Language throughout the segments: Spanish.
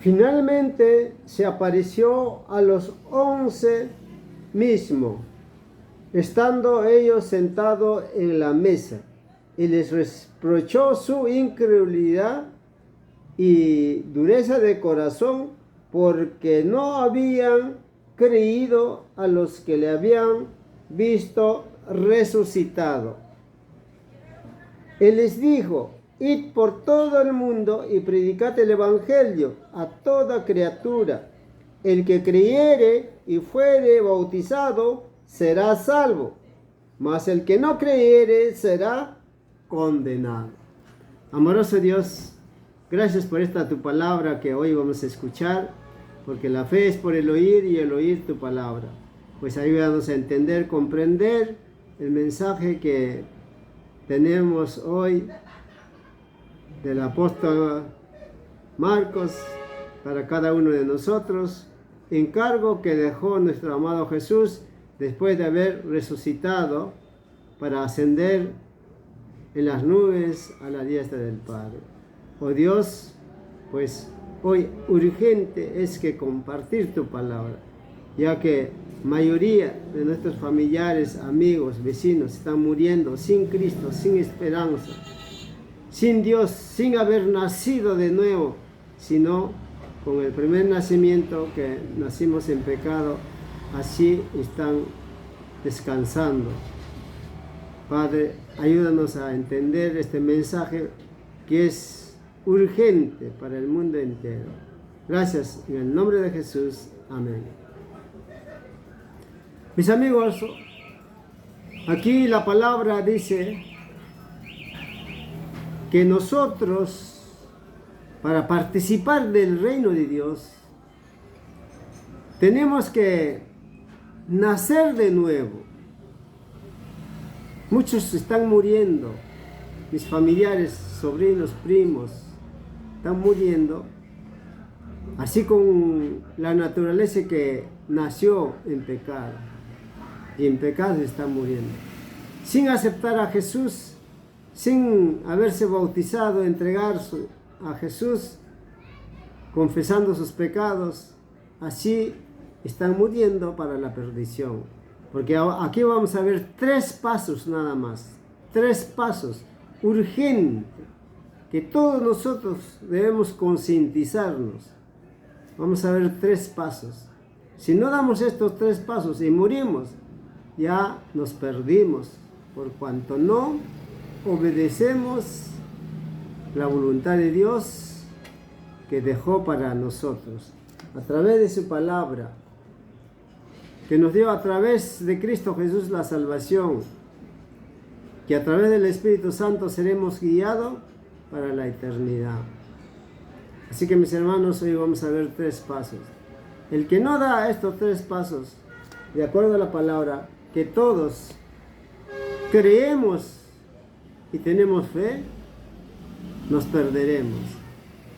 Finalmente se apareció a los 11 mismos, estando ellos sentados en la mesa, y les reprochó su incredulidad y dureza de corazón, porque no habían creído a los que le habían visto resucitado. Él les dijo: id por todo el mundo y predicad el evangelio a toda criatura. El que creyere y fuere bautizado será salvo, mas el que no creyere será condenado. Amoroso Dios, gracias por esta tu palabra que hoy vamos a escuchar, porque la fe es por el oír y el oír tu palabra. Pues ayúdanos a entender, comprender el mensaje que tenemos hoy del apóstol Marcos para cada uno de nosotros, encargo que dejó nuestro amado Jesús después de haber resucitado para ascender en las nubes a la diestra del Padre. Oh Dios, pues hoy urgente es que compartir tu palabra, ya que mayoría de nuestros familiares, amigos, vecinos están muriendo sin Cristo, sin esperanza, sin Dios, sin haber nacido de nuevo, sino con el primer nacimiento que nacimos en pecado. Así están descansando. Padre, ayúdanos a entender este mensaje que es urgente para el mundo entero. Gracias, en el nombre de Jesús. Amén. Mis amigos, aquí la palabra dice que nosotros, para participar del reino de Dios, tenemos que nacer de nuevo. Muchos están muriendo, mis familiares, sobrinos, primos, están muriendo, así con la naturaleza que nació en pecado, y en pecado están muriendo, sin aceptar a Jesús, sin haberse bautizado, entregar a Jesús, confesando sus pecados. Así están muriendo para la perdición. Porque aquí vamos a ver 3 pasos nada más, 3 pasos urgentes que todos nosotros debemos concientizarnos. Vamos a ver 3 pasos. Si no damos estos 3 pasos y morimos, ya nos perdimos, por cuanto no obedecemos la voluntad de Dios que dejó para nosotros a través de su palabra, que nos dio a través de Cristo Jesús la salvación, que a través del Espíritu Santo seremos guiados para la eternidad. Así que, mis hermanos, hoy vamos a ver 3 pasos. El que no da estos 3 pasos, de acuerdo a la palabra, que todos creemos y tenemos fe, nos perderemos.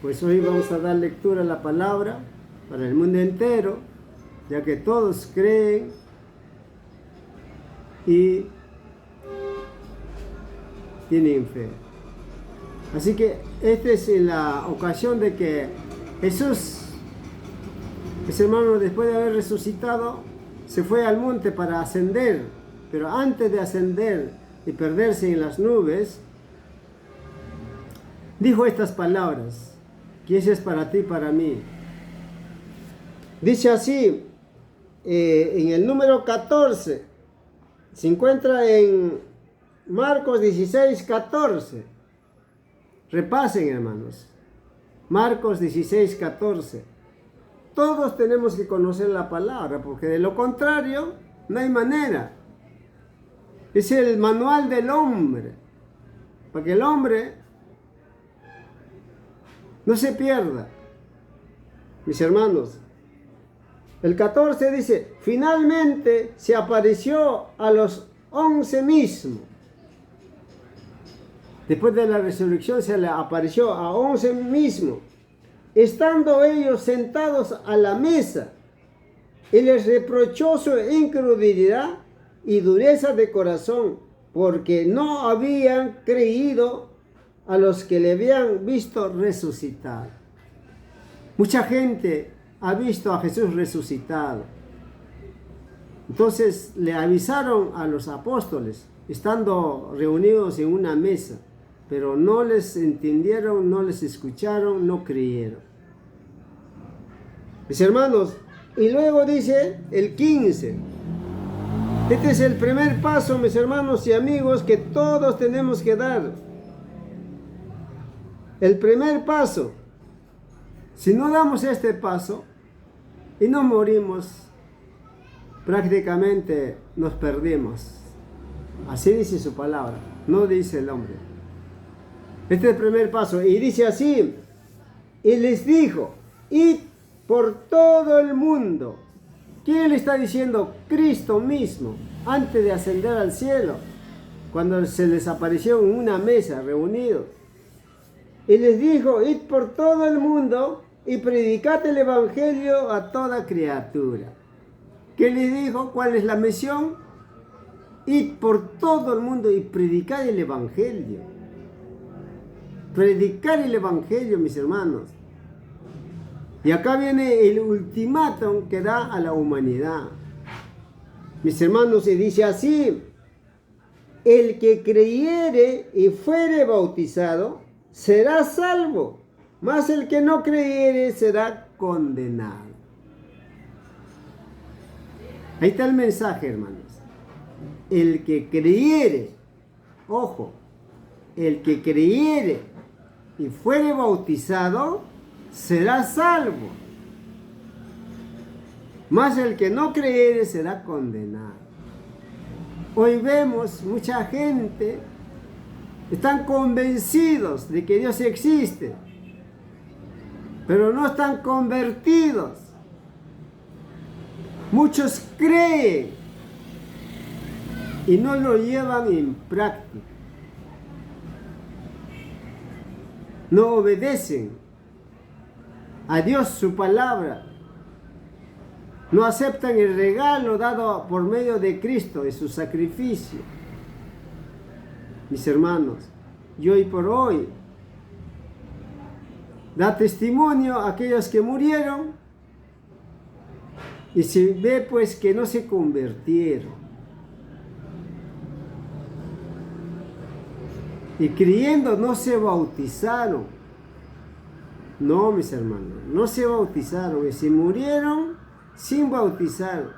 Pues hoy vamos a dar lectura a la palabra para el mundo entero, ya que todos creen y tienen fe. Así que esta es la ocasión de que Jesús, mis hermanos, después de haber resucitado, se fue al monte para ascender, pero antes de ascender y perderse en las nubes, dijo estas palabras, que esa es para ti y para mí. Dice así, en el número 14, se encuentra en Marcos 16, 14. Repasen, hermanos. Marcos 16, 14. Todos tenemos que conocer la palabra, porque de lo contrario no hay manera. Es el manual del hombre, para que el hombre no se pierda. Mis hermanos, el 14 dice, finalmente se apareció a los 11 mismos. Después de la resurrección se le apareció a 11 mismos, estando ellos sentados a la mesa, y les reprochó su incredulidad y dureza de corazón, porque no habían creído a los que le habían visto resucitar. Mucha gente ha visto a Jesús resucitado. Entonces le avisaron a los apóstoles, estando reunidos en una mesa, pero no les entendieron, no les escucharon, no creyeron. Mis hermanos, y luego dice el 15. Este es el primer paso, mis hermanos y amigos, que todos tenemos que dar. El primer paso. Si no damos este paso y no morimos, prácticamente nos perdimos. Así dice su palabra, no dice el hombre. Este es el primer paso. Y dice así, y les dijo, id por todo el mundo. ¿Quién le está diciendo? Cristo mismo, antes de ascender al cielo, cuando se les apareció en una mesa reunidos. Y les dijo, id por todo el mundo y predicad el evangelio a toda criatura. ¿Qué les dijo? ¿Cuál es la misión? Id por todo el mundo y predicad el evangelio. Predicar el evangelio, mis hermanos. Y acá viene el ultimátum que da a la humanidad. Mis hermanos, se dice así: el que creyere y fuere bautizado será salvo, mas el que no creyere será condenado. Ahí está el mensaje, hermanos. El que creyere, ojo, el que creyere y fuere bautizado será salvo, mas el que no creyere será condenado. Hoy vemos mucha gente, están convencidos de que Dios existe, pero no están convertidos. Muchos creen y no lo llevan en práctica. No obedecen a Dios su palabra. No aceptan el regalo dado por medio de Cristo, de su sacrificio. Mis hermanos, y hoy por hoy da testimonio a aquellos que murieron y se ve pues que no se convirtieron. Y creyendo no se bautizaron. No, mis hermanos, no se bautizaron y se murieron sin bautizar,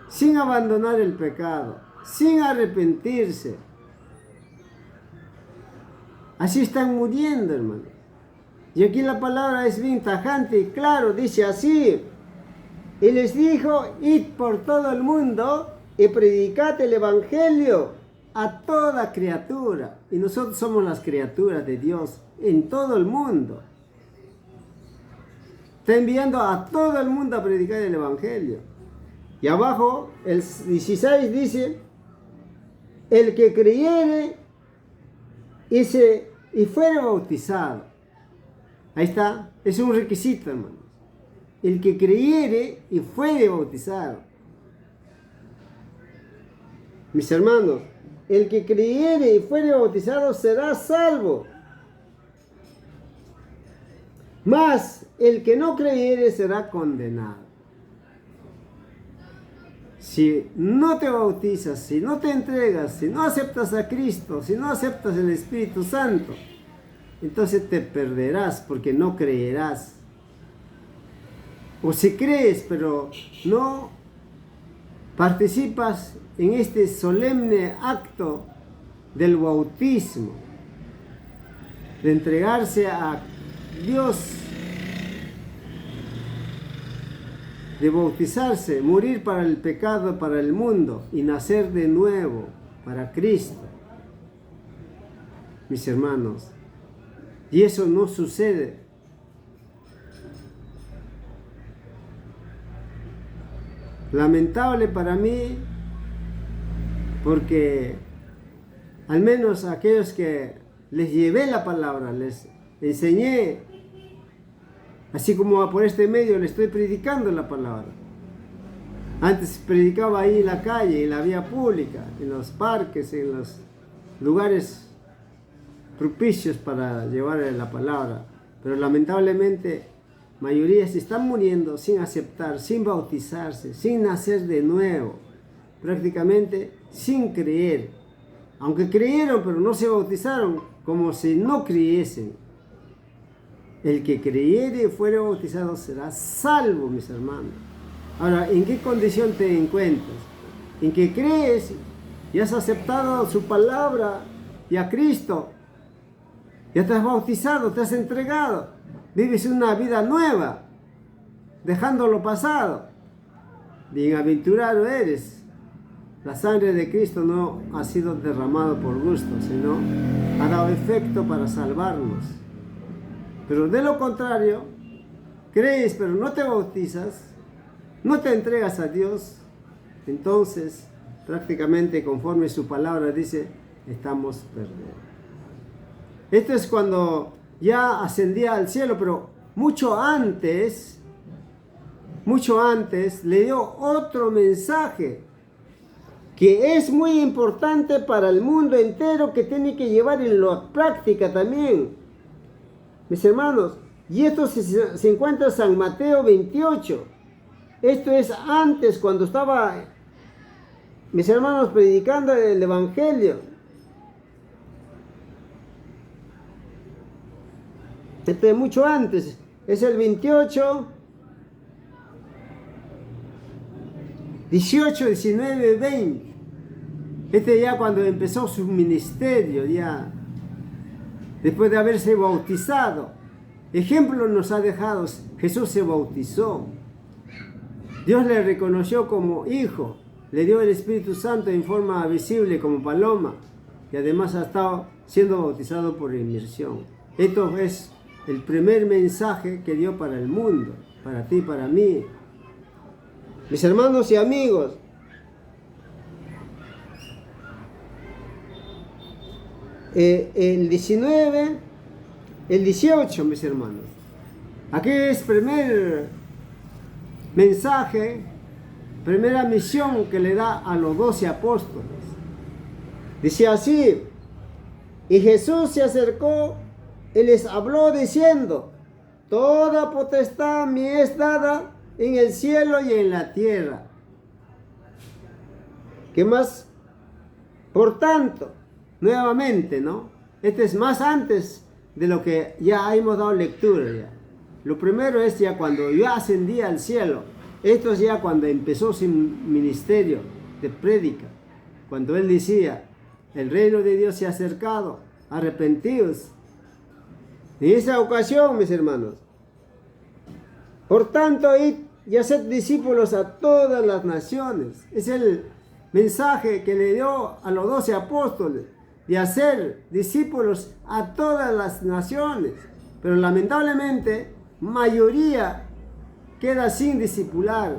sin abandonar el pecado, sin arrepentirse. Así están muriendo, hermanos. Y aquí la palabra es bien tajante y claro, dice así: y les dijo, id por todo el mundo y predicad el evangelio a toda criatura. Y nosotros somos las criaturas de Dios en todo el mundo. Está enviando a todo el mundo a predicar el evangelio. Y abajo, el 16 dice: el que creyere y fuere bautizado. Ahí está, es un requisito, hermanos. El que creyere y fuere bautizado. Mis hermanos, el que creyere y fuere bautizado será salvo. Mas el que no creyere será condenado. Si no te bautizas, si no te entregas, si no aceptas a Cristo, si no aceptas el Espíritu Santo, entonces te perderás porque no creerás. O si crees, pero no participas en este solemne acto del bautismo, de entregarse a Dios, de bautizarse, morir para el pecado, para el mundo y nacer de nuevo para Cristo. Mis hermanos, y eso no sucede. Lamentable para mí, porque al menos aquellos que les llevé la palabra, les enseñé, así como por este medio le estoy predicando la palabra. Antes predicaba ahí en la calle, en la vía pública, en los parques, en los lugares propicios para llevar la palabra. Pero lamentablemente mayoría se están muriendo sin aceptar, sin bautizarse, sin nacer de nuevo, prácticamente sin creer. Aunque creyeron, pero no se bautizaron, como si no creyesen. El que creyere y fuere bautizado será salvo, mis hermanos. Ahora, ¿en qué condición te encuentras? ¿En que crees y has aceptado su palabra y a Cristo? Ya te has bautizado, te has entregado. Vives una vida nueva, dejando lo pasado. Bienaventurado eres. La sangre de Cristo no ha sido derramada por gusto, sino ha dado efecto para salvarnos. Pero de lo contrario, crees pero no te bautizas, no te entregas a Dios, entonces prácticamente conforme su palabra dice, estamos perdidos. Esto es cuando ya ascendía al cielo, pero mucho antes le dio otro mensaje que es muy importante para el mundo entero, que tiene que llevar en la práctica también, mis hermanos. Y esto se encuentra en San Mateo 28. Esto es antes, cuando estaba, mis hermanos, predicando el Evangelio. Esto es mucho antes, es el 28, 18, 19, 20. Este ya cuando empezó su ministerio, ya después de haberse bautizado. Ejemplo nos ha dejado, Jesús se bautizó. Dios le reconoció como hijo, le dio el Espíritu Santo en forma visible como paloma, y además ha estado siendo bautizado por inmersión. Esto es el primer mensaje que dio para el mundo, para ti, para mí. Mis hermanos y amigos, el 19, el 18, mis hermanos. Aquí es primer mensaje, primera misión que le da a los 12 apóstoles. Dice así: y Jesús se acercó y les habló diciendo: toda potestad me es dada en el cielo y en la tierra. ¿Qué más? Por tanto, nuevamente, ¿no? Este es más antes de lo que ya hemos dado lectura. Ya. Lo primero es ya cuando yo ascendí al cielo. Esto es ya cuando empezó su ministerio de prédica. Cuando él decía: el reino de Dios se ha acercado, arrepentidos. En esa ocasión, mis hermanos, por tanto, id y haced discípulos a todas las naciones. Es el mensaje que le dio a los 12 apóstoles, de hacer discípulos a todas las naciones. Pero lamentablemente, mayoría queda sin discipular.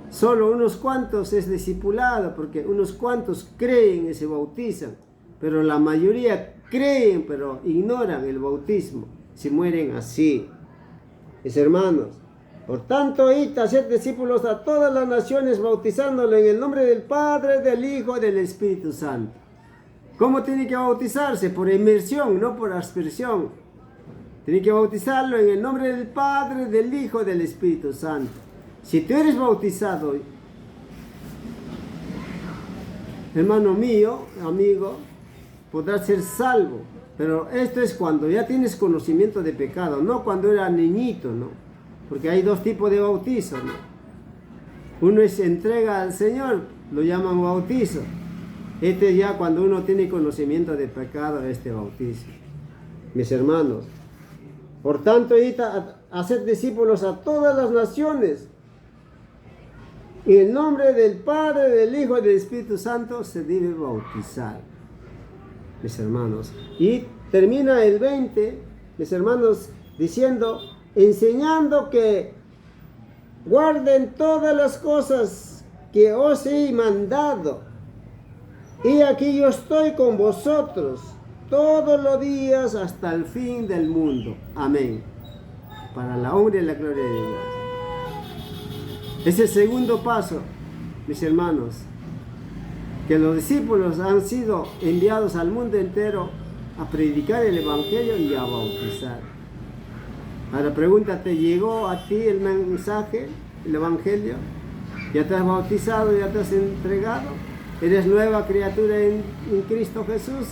Solo unos cuantos es discipulado, porque unos cuantos creen y se bautizan. Pero la mayoría creen, pero ignoran el bautismo. Se mueren así. Mis hermanos, por tanto, id, haced discípulos a todas las naciones, bautizándolo en el nombre del Padre, del Hijo y del Espíritu Santo. ¿Cómo tiene que bautizarse? Por inmersión, no por aspersión. Tiene que bautizarlo en el nombre del Padre, del Hijo y del Espíritu Santo. Si tú eres bautizado, hermano mío, amigo, podrás ser salvo. Pero esto es cuando ya tienes conocimiento de pecado, no cuando era niñito, ¿no? Porque hay dos tipos de bautizo, ¿no? Uno es entrega al Señor, lo llaman bautizo. Este es ya cuando uno tiene conocimiento de pecado, este bautizo. Mis hermanos, por tanto, id a hacer discípulos a todas las naciones. En el nombre del Padre, del Hijo y del Espíritu Santo se debe bautizar, mis hermanos. Y termina el 20, mis hermanos, diciendo: enseñando que guarden todas las cosas que os he mandado. Y aquí yo estoy con vosotros todos los días hasta el fin del mundo. Amén. Para la honra y la gloria de Dios. Ese segundo paso, mis hermanos, que los discípulos han sido enviados al mundo entero a predicar el Evangelio y a bautizar. Ahora pregúntate, ¿llegó a ti el mensaje, el evangelio? ¿Ya te has bautizado, ya te has entregado? ¿Eres nueva criatura en Cristo Jesús?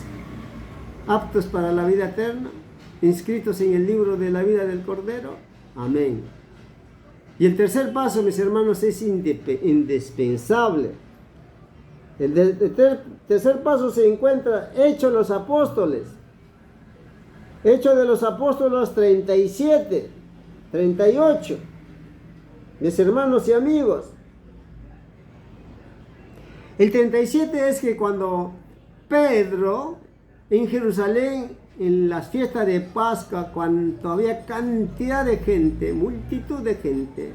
¿Aptos para la vida eterna? ¿Inscritos en el libro de la vida del Cordero? Amén. Y el tercer paso, mis hermanos, es indispensable. El tercer paso se encuentra Hechos de los Apóstoles. Hechos de los Apóstoles 37, 38. Mis hermanos y amigos. El 37 es que cuando Pedro en Jerusalén, en las fiestas de Pascua, cuando había cantidad de gente, multitud de gente,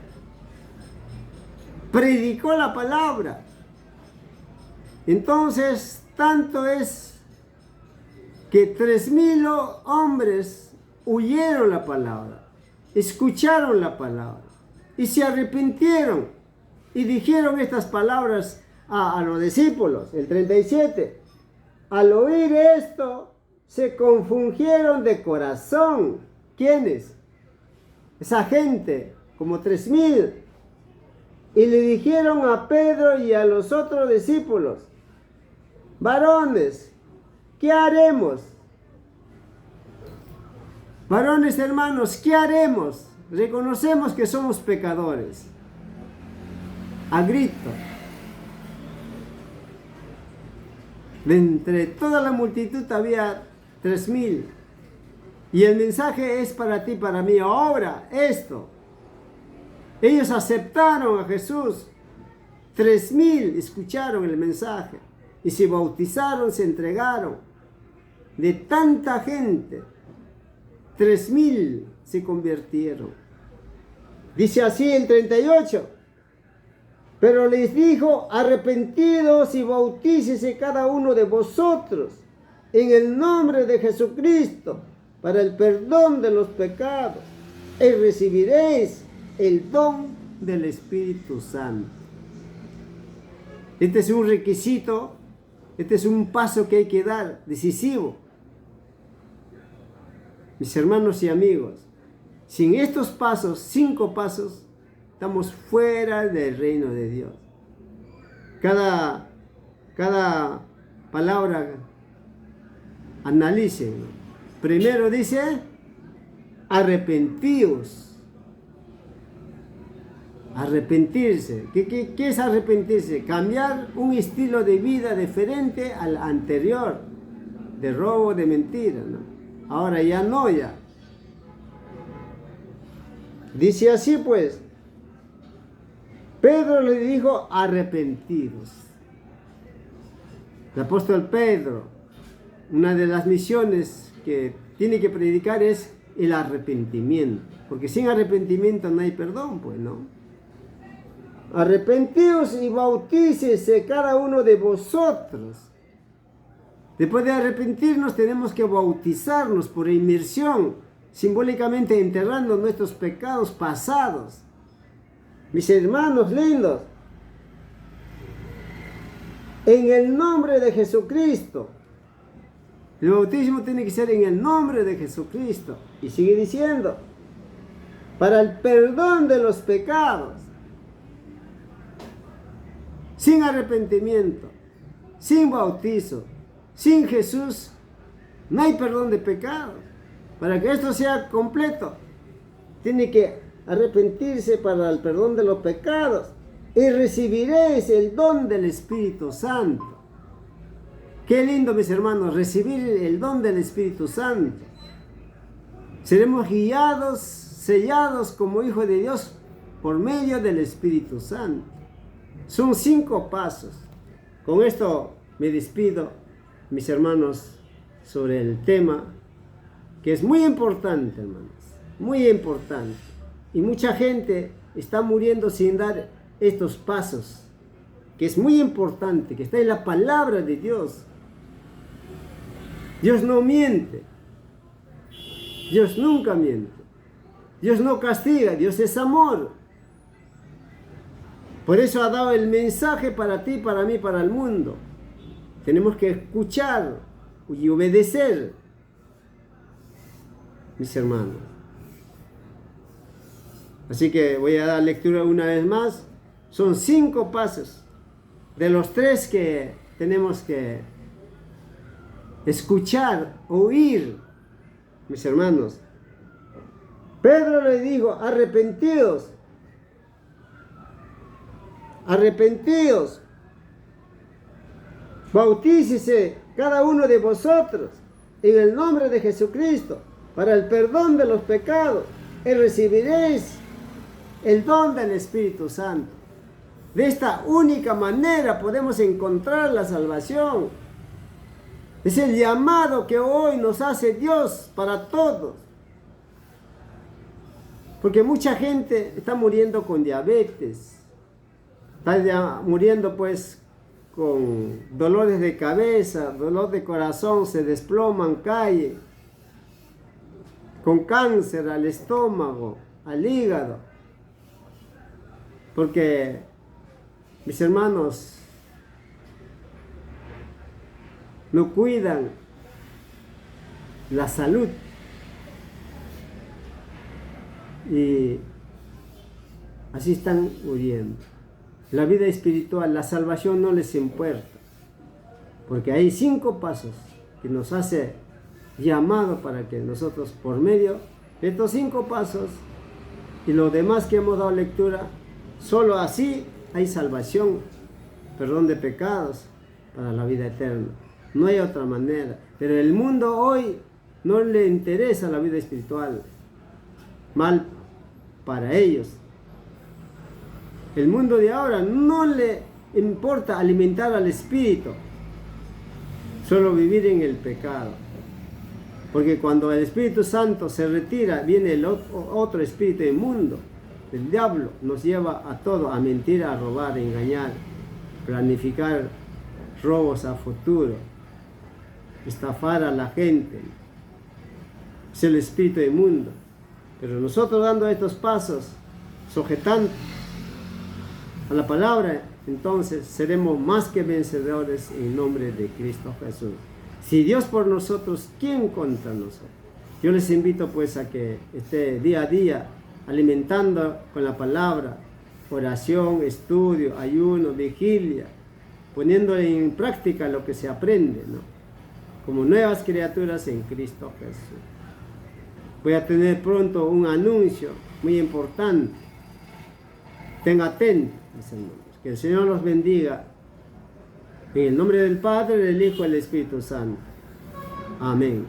predicó la palabra. Entonces, tanto es que 3,000 hombres oyeron la palabra, escucharon la palabra y se arrepintieron y dijeron estas palabras a los discípulos. El 37, al oír esto, se confundieron de corazón. ¿Quiénes? Esa gente, como 3,000. Y le dijeron a Pedro y a los otros discípulos: varones, ¿qué haremos? Varones hermanos, ¿qué haremos? Reconocemos que somos pecadores. A grito. De entre toda la multitud había 3,000. Y el mensaje es para ti, para mí. Ahora, esto. Ellos aceptaron a Jesús. 3,000 escucharon el mensaje. Y se bautizaron, se entregaron. De tanta gente, 3,000 se convirtieron. Dice así el 38. Pero les dijo: arrepentidos y bautícese cada uno de vosotros en el nombre de Jesucristo para el perdón de los pecados, y recibiréis el don del Espíritu Santo. Este es un requisito, este es un paso que hay que dar, decisivo. Mis hermanos y amigos, sin estos pasos, 5 pasos, estamos fuera del reino de Dios. Cada palabra analicen. Primero dice: arrepentíos. Arrepentirse. ¿Qué es arrepentirse? Cambiar un estilo de vida diferente al anterior. De robo, de mentira, ¿no? Ahora ya no, ya. Dice así pues. Pedro le dijo: arrepentidos. El apóstol Pedro, una de las misiones que tiene que predicar es el arrepentimiento. Porque sin arrepentimiento no hay perdón, pues, ¿no? Arrepentidos y bautícese cada uno de vosotros. Después de arrepentirnos tenemos que bautizarnos por inmersión, simbólicamente enterrando nuestros pecados pasados. Mis hermanos lindos, en el nombre de Jesucristo. El bautismo tiene que ser en el nombre de Jesucristo. Y sigue diciendo: para el perdón de los pecados. Sin arrepentimiento, sin bautizo, sin Jesús, no hay perdón de pecados. Para que esto sea completo, tiene que arrepentirse para el perdón de los pecados, y recibiréis el don del Espíritu Santo. Qué lindo, mis hermanos, recibir el don del Espíritu Santo. Seremos guiados, sellados como hijos de Dios por medio del Espíritu Santo. Son 5 pasos. Con esto me despido, mis hermanos, sobre el tema que es muy importante, hermanos, muy importante. Y mucha gente está muriendo sin dar estos pasos, que es muy importante, que está en la palabra de Dios. Dios no miente. Dios nunca miente. Dios no castiga. Dios es amor. Por eso ha dado el mensaje para ti, para mí, para el mundo. Tenemos que escuchar y obedecer, mis hermanos. Así que voy a dar lectura una vez más. Son 5 pasos de los 3 que tenemos que escuchar, oír, mis hermanos. Pedro le dijo, arrepentidos, arrepentidos, bautícese cada uno de vosotros en el nombre de Jesucristo para el perdón de los pecados y recibiréis el don del Espíritu Santo. De esta única manera podemos encontrar la salvación. Es el llamado que hoy nos hace Dios para todos. Porque mucha gente está muriendo con diabetes, está muriendo pues con dolores de cabeza, dolor de corazón, se desploman, cae, con cáncer al estómago, al hígado. Porque, mis hermanos, no cuidan la salud. Y así están muriendo. La vida espiritual, la salvación no les importa. Porque hay 5 pasos que nos hace llamado para que nosotros, por medio de estos 5 pasos y lo demás que hemos dado lectura, solo así hay salvación, perdón de pecados para la vida eterna. No hay otra manera. Pero el mundo hoy no le interesa la vida espiritual. Mal para ellos. El mundo de ahora no le importa alimentar al espíritu, solo vivir en el pecado. Porque cuando el Espíritu Santo se retira, viene el otro espíritu inmundo. El diablo nos lleva a todo, a mentir, a robar, a engañar, planificar robos a futuro, estafar a la gente. Es el espíritu inmundo. Pero nosotros dando estos pasos, sujetando a la palabra, entonces seremos más que vencedores en nombre de Cristo Jesús. Si Dios por nosotros, ¿quién contra nosotros? Yo les invito pues a que esté día a día alimentando con la palabra, oración, estudio, ayuno, vigilia, poniendo en práctica lo que se aprende, ¿no? Como nuevas criaturas en Cristo Jesús. Voy a tener pronto un anuncio muy importante. Estén atentos, mis hermanos. Que el Señor los bendiga. En el nombre del Padre, del Hijo y del Espíritu Santo. Amén.